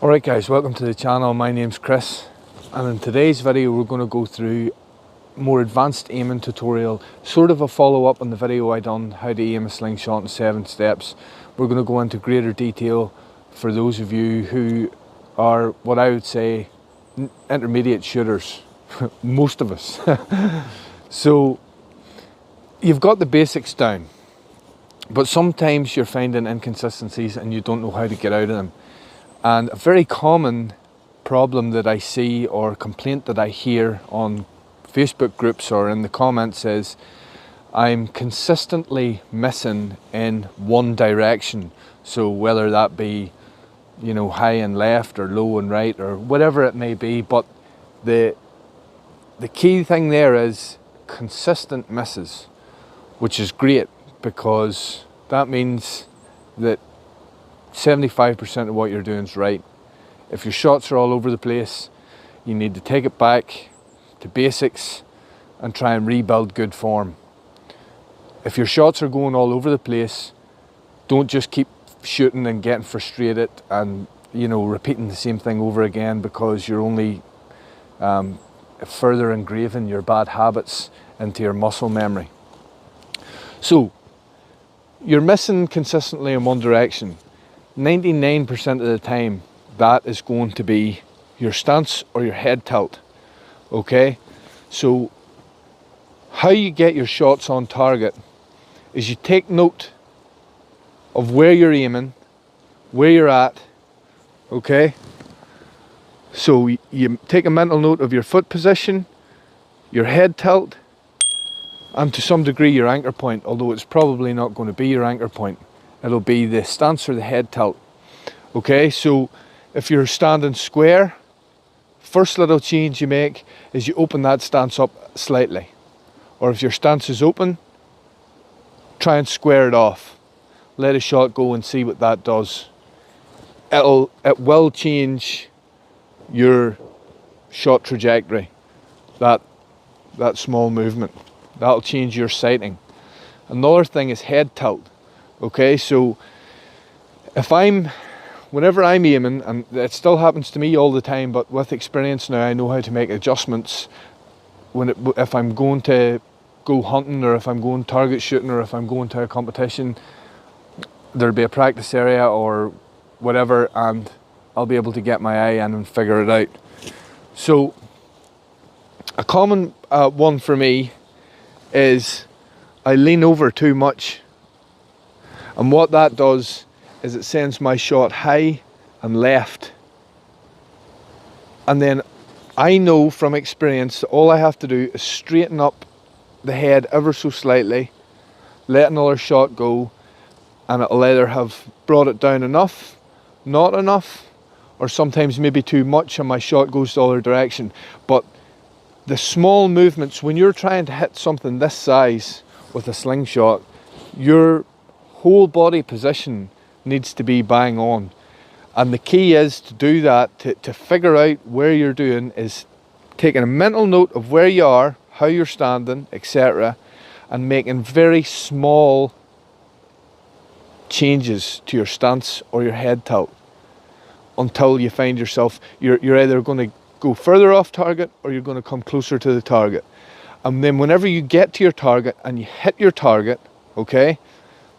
Alright guys, welcome to the channel. My name's Chris, and in today's video we're going to go through more advanced aiming tutorial, sort of a follow-up on the video I done how to aim a slingshot in 7 steps. We're going to go into greater detail for those of you who are what I would say intermediate shooters. Most of us. So you've got the basics down, but sometimes you're finding inconsistencies and you don't know how to get out of them. And a very common problem that I see, or complaint that I hear on Facebook groups or in the comments, is I'm consistently missing in one direction. So whether that be, you know, high and left or low and right or whatever it may be, but the key thing there is consistent misses, which is great because that means that 75% of what you're doing is right. If your shots are all over the place, you need to take it back to basics and try and rebuild good form. If your shots are going all over the place, don't just keep shooting and getting frustrated and, you know, repeating the same thing over again, because you're only further engraving your bad habits into your muscle memory. So you're missing consistently in one direction. 99% of the time that is going to be your stance or your head tilt. Okay, so how you get your shots on target is you take note of where you're aiming, where you're at. Okay, so you take a mental note of your foot position, your head tilt, and to some degree your anchor point, although it's probably not going to be your anchor point. It'll be the stance or the head tilt. Okay, so if you're standing square, first little change you make is you open that stance up slightly. Or if your stance is open, try and square it off. Let a shot go and see what that does. It will change your shot trajectory. That small movement. That'll change your sighting. Another thing is head tilt. Okay, so whenever I'm aiming, and it still happens to me all the time, but with experience now I know how to make adjustments if I'm going to go hunting, or if I'm going target shooting, or if I'm going to a competition. There'll be a practice area or whatever, and I'll be able to get my eye in and figure it out. So a common one for me is I lean over too much. And what that does is it sends my shot high and left. And then I know from experience that all I have to do is straighten up the head ever so slightly, let another shot go, and it'll either have brought it down enough, not enough, or sometimes maybe too much and my shot goes the other direction. But the small movements, when you're trying to hit something this size with a slingshot, your whole body position needs to be bang on. And the key is to do that, to figure out where you're doing, is taking a mental note of where you are, how you're standing, etc., and making very small changes to your stance or your head tilt until you find yourself, you're either going to go further off target or you're going to come closer to the target. And then whenever you get to your target and you hit your target, okay,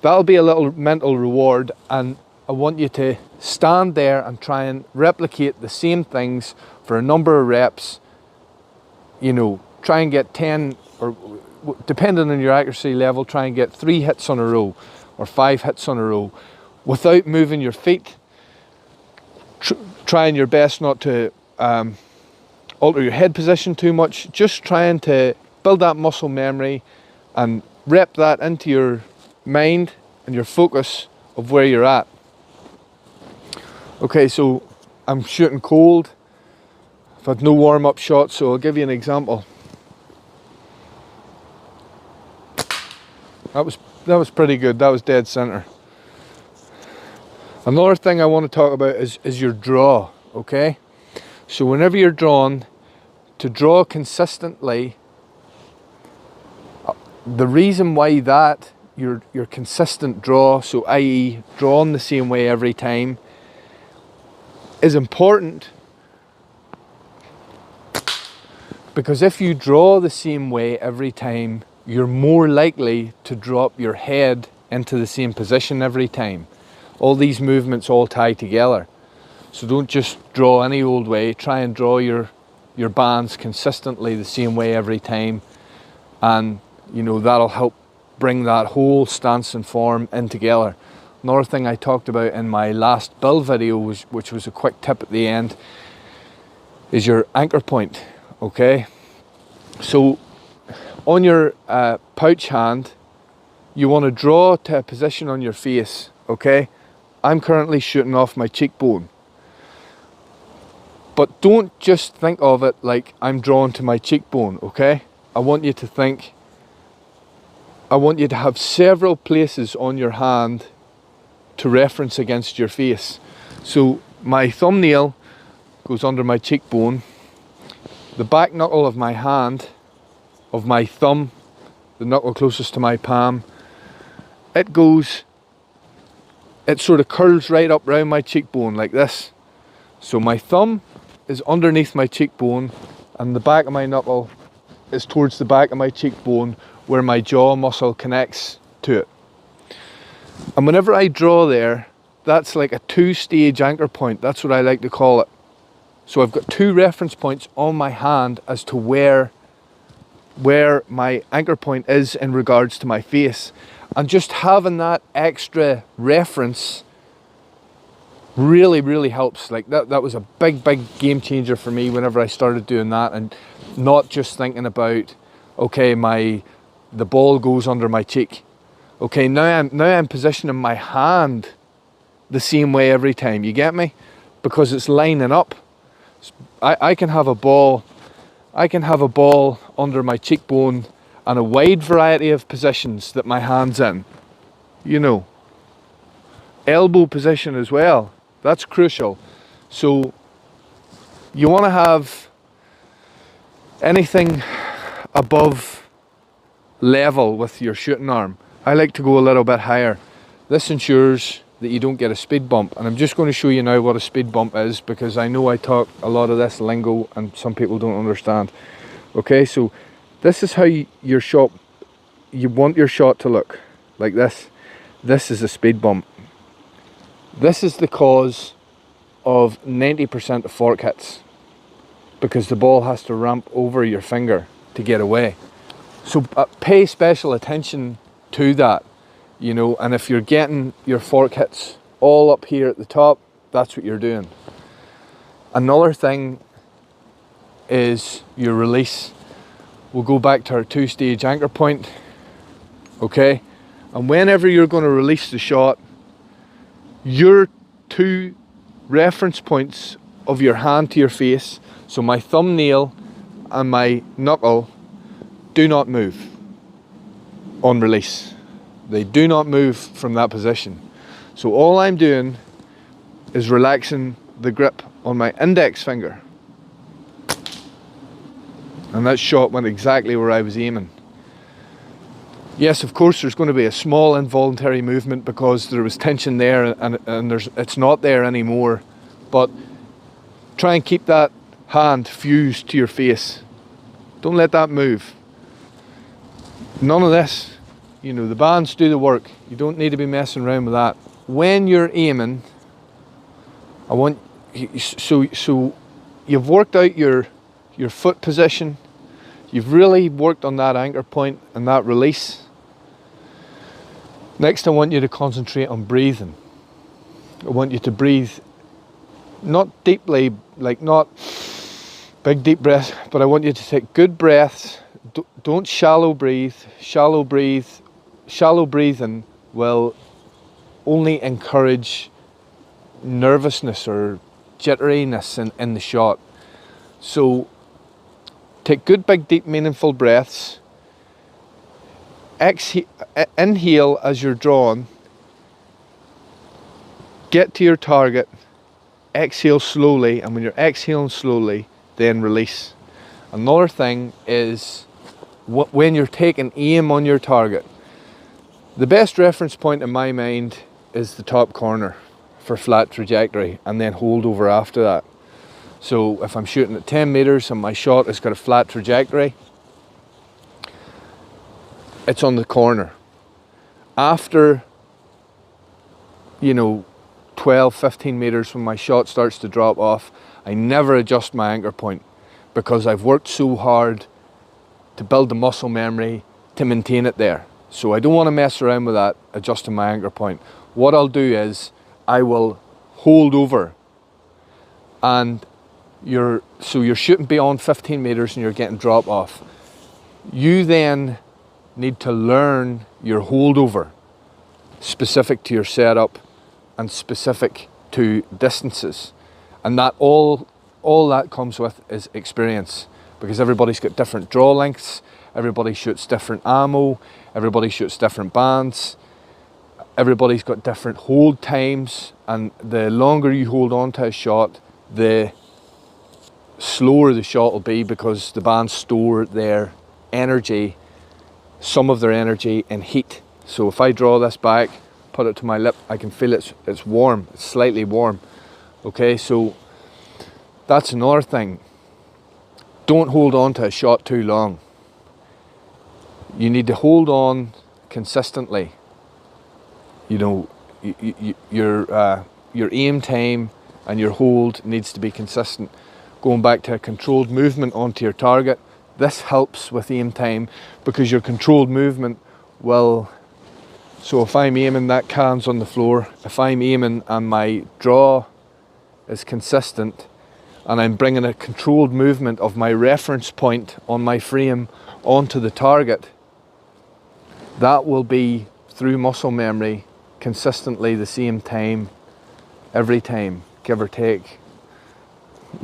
that'll be a little mental reward, and I want you to stand there and try and replicate the same things for a number of reps. You know, try and get 10, or depending on your accuracy level, try and get 3 hits on a row or 5 hits on a row without moving your feet. Trying your best not to alter your head position too much, just trying to build that muscle memory and rep that into your mind and your focus of where you're at. Okay, so I'm shooting cold. I've had no warm-up shots, so I'll give you an example. That was pretty good. That was dead center. Another thing I want to talk about is your draw. Okay, so whenever you're drawn, to draw consistently, the reason why that your consistent draw, so i.e. drawn the same way every time, is important, because if you draw the same way every time, you're more likely to drop your head into the same position every time. All these movements all tie together. So don't just draw any old way. Try and draw your bands consistently the same way every time, and you know, that'll help bring that whole stance and form in together. Another thing I talked about in my last build video, which was a quick tip at the end, is your anchor point. Okay, so on your pouch hand, you want to draw to a position on your face. Okay, I'm currently shooting off my cheekbone, but don't just think of it like I'm drawn to my cheekbone. Okay, I want you to have several places on your hand to reference against your face. So my thumbnail goes under my cheekbone, the back knuckle of my hand, of my thumb, the knuckle closest to my palm, it sort of curls right up round my cheekbone like this. So my thumb is underneath my cheekbone, and the back of my knuckle is towards the back of my cheekbone, where my jaw muscle connects to it. And whenever I draw there, that's like a 2-stage anchor point. That's what I like to call it. So I've got 2 reference points on my hand as to where my anchor point is in regards to my face. And just having that extra reference really, really helps. Like that was a big game changer for me whenever I started doing that, and not just thinking about, okay, the ball goes under my cheek. Okay, now I'm positioning my hand the same way every time. You get me? Because it's lining up. I can have a ball under my cheekbone and a wide variety of positions that my hand's in. You know, elbow position as well. That's crucial. So you want to have anything above level with your shooting arm. I like to go a little bit higher. This ensures that you don't get a speed bump, and I'm just going to show you now what a speed bump is, because I know I talk a lot of this lingo and some people don't understand. Okay, so this is how you want your shot to look, like this. This is a speed bump. This is the cause of 90% of fork hits, because the ball has to ramp over your finger to get away. So pay special attention to that, you know, and if you're getting your fork hits all up here at the top, that's what you're doing. Another thing is your release. We'll go back to our 2-stage anchor point. Okay, and whenever you're going to release the shot, your 2 reference points of your hand to your face, so my thumbnail and my knuckle, do not move on release. They do not move from that position. So all I'm doing is relaxing the grip on my index finger, and that shot went exactly where I was aiming. Yes, of course there's going to be a small involuntary movement because there was tension there, and it's not there anymore, but try and keep that hand fused to your face. Don't let that move. None of this. You know, the bands do the work. You don't need to be messing around with that. When you're aiming, so you've worked out your foot position. You've really worked on that anchor point and that release. Next, I want you to concentrate on breathing. I want you to breathe, not deeply, like not big deep breaths, but I want you to take good breaths. Don't shallow breathe. Shallow breathing will only encourage nervousness or jitteriness in the shot. So take good, big, deep, meaningful breaths. Inhale as you're drawn. Get to your target. Exhale slowly, and when you're exhaling slowly, then release. Another thing is when you're taking aim on your target, the best reference point in my mind is the top corner. for flat trajectory, and then hold over after that. So if I'm shooting at 10 meters and my shot has got a flat trajectory, it's on the corner. After, 12, 15 meters, when my shot starts to drop off, I never adjust my anchor point, because I've worked so hard to build the muscle memory to maintain it there. So I don't want to mess around with that, adjusting my anchor point. What I'll do is I will hold over, and you're shooting beyond 15 meters and you're getting drop off. You then need to learn your holdover, specific to your setup and specific to distances. And that all that comes with is experience, because everybody's got different draw lengths, everybody shoots different ammo, everybody shoots different bands, everybody's got different hold times, and the longer you hold on to a shot, the slower the shot will be, because the bands store their energy, some of their energy, in heat. So if I draw this back, put it to my lip, I can feel it's warm, it's slightly warm. Okay, so that's another thing. Don't hold on to a shot too long. You need to hold on consistently. Your aim time and your hold needs to be consistent. Going back to a controlled movement onto your target, this helps with aim time, because your controlled movement will, so if I'm aiming, that can's on the floor, if I'm aiming and my draw is consistent, and I'm bringing a controlled movement of my reference point on my frame onto the target, that will be, through muscle memory, consistently the same time every time, give or take,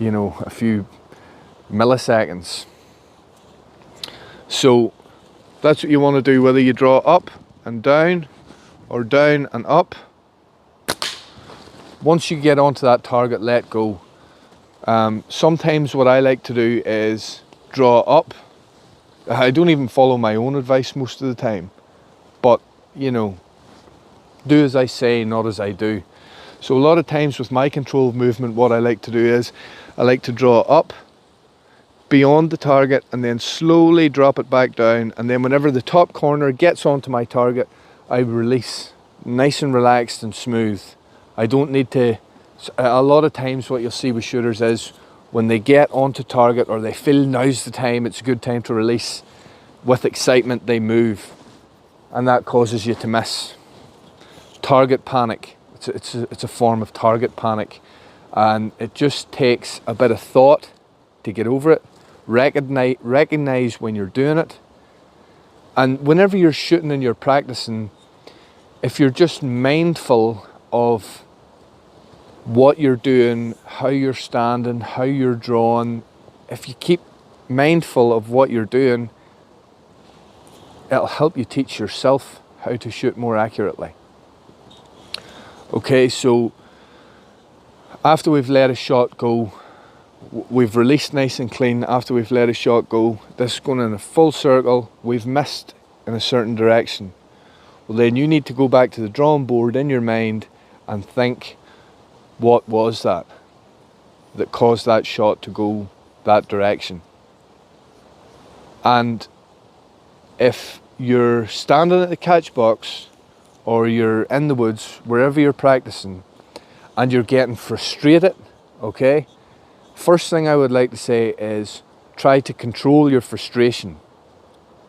a few milliseconds. So that's what you want to do, whether you draw up and down or down and up. Once you get onto that target, let go. Sometimes what I like to do is draw up. I don't even follow my own advice most of the time, but do as I say, not as I do. So a lot of times with my controlled movement, what I like to do is I like to draw up beyond the target and then slowly drop it back down, and then whenever the top corner gets onto my target, I release, nice and relaxed and smooth. I don't need to. A lot of times what you'll see with shooters is when they get onto target, or they feel now's the time, it's a good time to release, with excitement they move, and that causes you to miss. Target panic, it's a form of target panic, and it just takes a bit of thought to get over it. Recognize when you're doing it, and whenever you're shooting and you're practicing, if you're just mindful of what you're doing, how you're standing, how you're drawing, if you keep mindful of what you're doing, it'll help you teach yourself how to shoot more accurately. Okay, so after we've let a shot go, we've released nice and clean. After we've let a shot go, this is going in a full circle, we've missed in a certain direction. Well, then you need to go back to the drawing board in your mind and think, what was that caused that shot to go that direction? And if you're standing at the catch box, or you're in the woods, wherever you're practicing, and you're getting frustrated, okay, first thing I would like to say is try to control your frustration.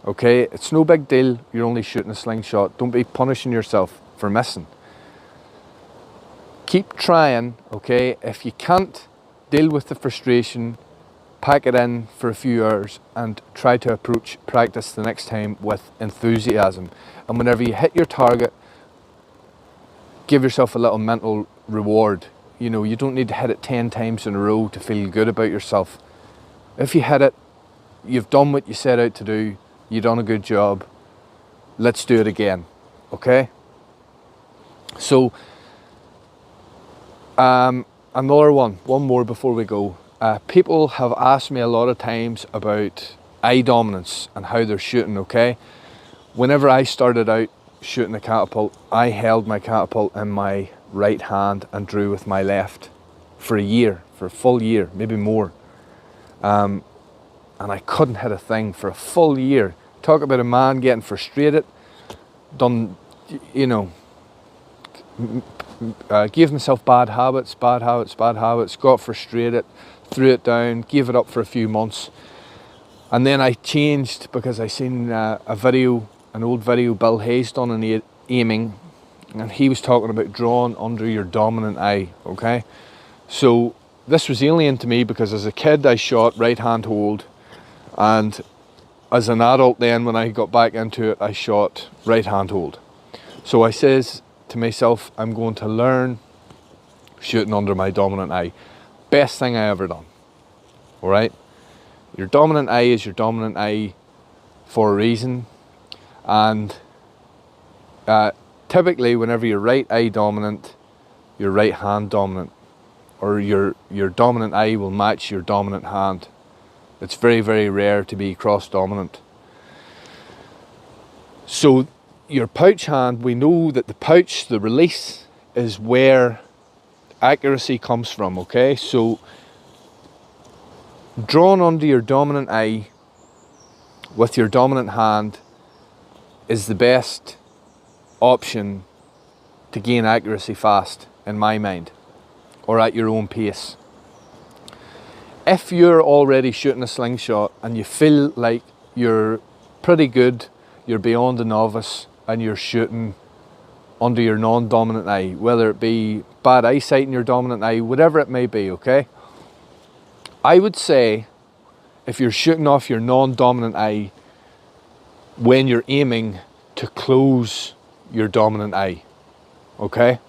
Okay, it's no big deal, you're only shooting a slingshot. Don't be punishing yourself for missing. Keep trying, okay? If you can't deal with the frustration, pack it in for a few hours and try to approach practice the next time with enthusiasm. And whenever you hit your target, give yourself a little mental reward. You don't need to hit it 10 times in a row to feel good about yourself. If you hit it, you've done what you set out to do, you've done a good job. Let's do it again, okay? So, another one more before we go. People have asked me a lot of times about eye dominance and how they're shooting, okay? Whenever I started out shooting a catapult, I held my catapult in my right hand and drew with my left for a year, for a full year, maybe more. And I couldn't hit a thing for a full year. Talk about a man getting frustrated, gave myself bad habits, got frustrated, threw it down, gave it up for a few months. And then I changed because I seen an old video Bill Hayes done on aiming, and he was talking about drawing under your dominant eye, okay? So this was alien to me because as a kid I shot right hand hold, and as an adult then when I got back into it I shot right hand hold. So I says to myself, I'm going to learn shooting under my dominant eye. Best thing I ever done, all right? Your dominant eye is your dominant eye for a reason, and typically whenever you're right eye dominant, you're right hand dominant, or your dominant eye will match your dominant hand. It's very, very rare to be cross dominant. So your pouch hand, we know that the pouch, the release, is where accuracy comes from, okay? So drawn under your dominant eye with your dominant hand is the best option to gain accuracy fast, in my mind, or at your own pace. If you're already shooting a slingshot and you feel like you're pretty good, you're beyond a novice, and you're shooting under your non-dominant eye, whether it be bad eyesight in your dominant eye, whatever it may be, okay? I would say if you're shooting off your non-dominant eye, when you're aiming, to close your dominant eye, okay?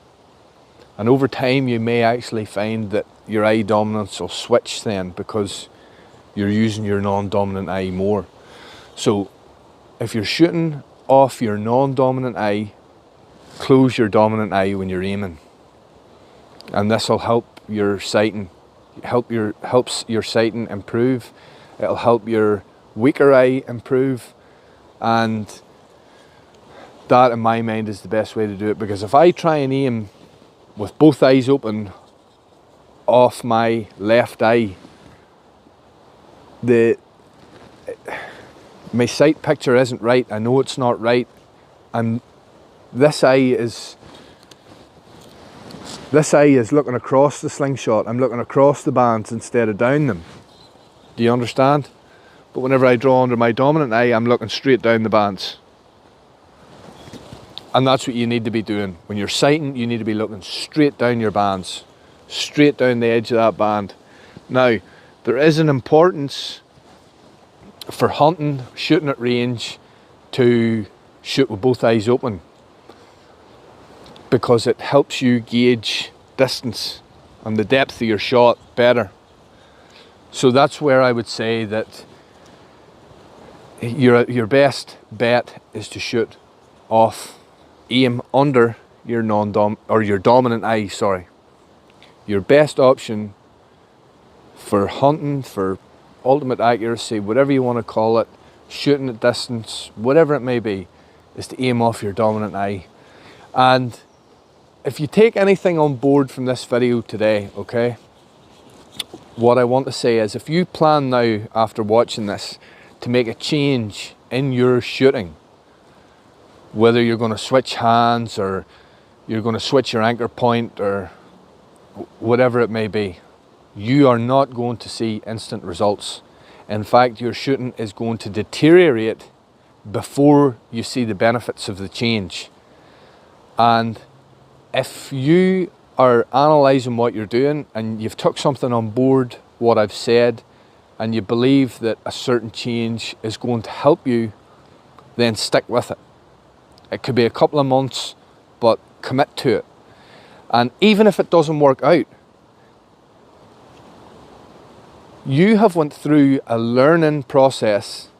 And over time you may actually find that your eye dominance will switch then because you're using your non-dominant eye more. So if you're shooting off your non-dominant eye, close your dominant eye when you're aiming, and this will help your sighting, helps your sighting improve. It'll help your weaker eye improve, and that in my mind is the best way to do it, because if I try and aim with both eyes open off my left eye, my sight picture isn't right. I know it's not right, and this eye is looking across the slingshot. I'm looking across the bands instead of down them. Do you understand? But whenever I draw under my dominant eye, I'm looking straight down the bands. And that's what you need to be doing. When you're sighting, you need to be looking straight down your bands, straight down the edge of that band. Now, there is an importance for hunting, shooting at range, to shoot with both eyes open, because it helps you gauge distance and the depth of your shot better. So that's where I would say that your best bet is to shoot off, aim under your your dominant eye, sorry. Your best option for hunting, for ultimate accuracy, whatever you want to call it, shooting at distance, whatever it may be, is to aim off your dominant eye. And if you take anything on board from this video today, okay, what I want to say is, if you plan now after watching this to make a change in your shooting, whether you're going to switch hands or you're going to switch your anchor point or whatever it may be, you are not going to see instant results. In fact, your shooting is going to deteriorate before you see the benefits of the change. And if you are analysing what you're doing and you've took something on board, what I've said, and you believe that a certain change is going to help you, then stick with it. It could be a couple of months, but commit to it. And even if it doesn't work out, you have went through a learning process.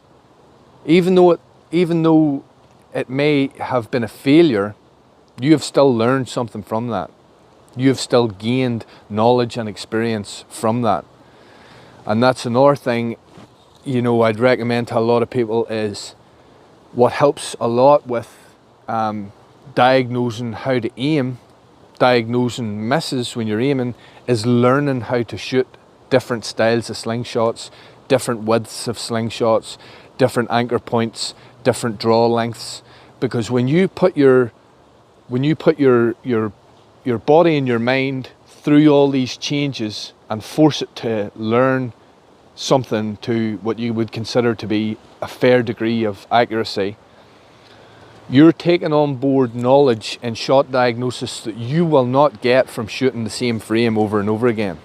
Even though it may have been a failure, you have still learned something from that. You have still gained knowledge and experience from that. And that's another thing, you know, I'd recommend to a lot of people, is what helps a lot with diagnosing how to aim diagnosing misses when you're aiming is learning how to shoot different styles of slingshots, different widths of slingshots, different anchor points, different draw lengths. Because when you put your body and your mind through all these changes and force it to learn something to what you would consider to be a fair degree of accuracy, you're taking on board knowledge and shot diagnosis that you will not get from shooting the same frame over and over again.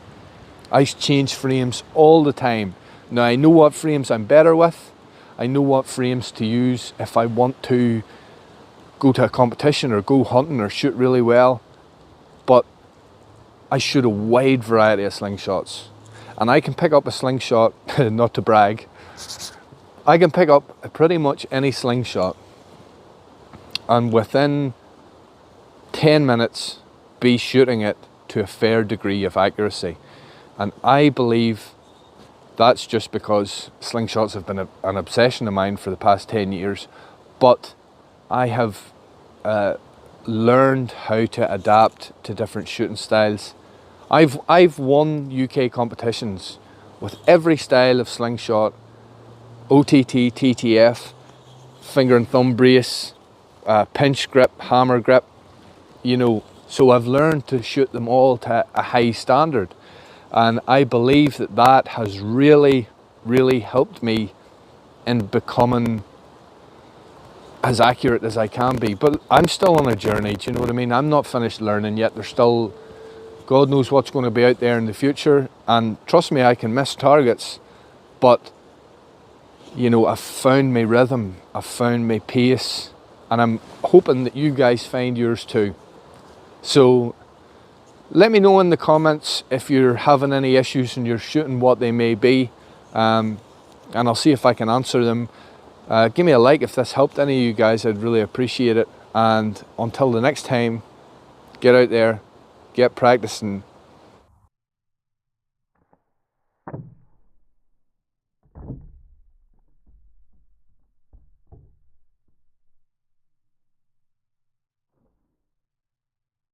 I change frames all the time. Now I know what frames I'm better with. I know what frames to use if I want to go to a competition or go hunting or shoot really well. But I shoot a wide variety of slingshots. And I can pick up a slingshot, not to brag, I can pick up pretty much any slingshot and within 10 minutes be shooting it to a fair degree of accuracy. And I believe that's just because slingshots have been an obsession of mine for the past 10 years. But I have learned how to adapt to different shooting styles. I've won UK competitions with every style of slingshot, OTT, TTF, finger and thumb brace, pinch grip, hammer grip, you know. So I've learned to shoot them all to a high standard. And I believe that that has really, really helped me in becoming as accurate as I can be. But I'm still on a journey, do you know what I mean? I'm not finished learning yet. There's still, God knows what's going to be out there in the future. And trust me, I can miss targets. But, you know, I've found my rhythm. I've found my pace. And I'm hoping that you guys find yours too. So let me know in the comments if you're having any issues and you're shooting, what they may be. And I'll see if I can answer them. Give me a like if this helped any of you guys. I'd really appreciate it. And until the next time, get out there, get practicing,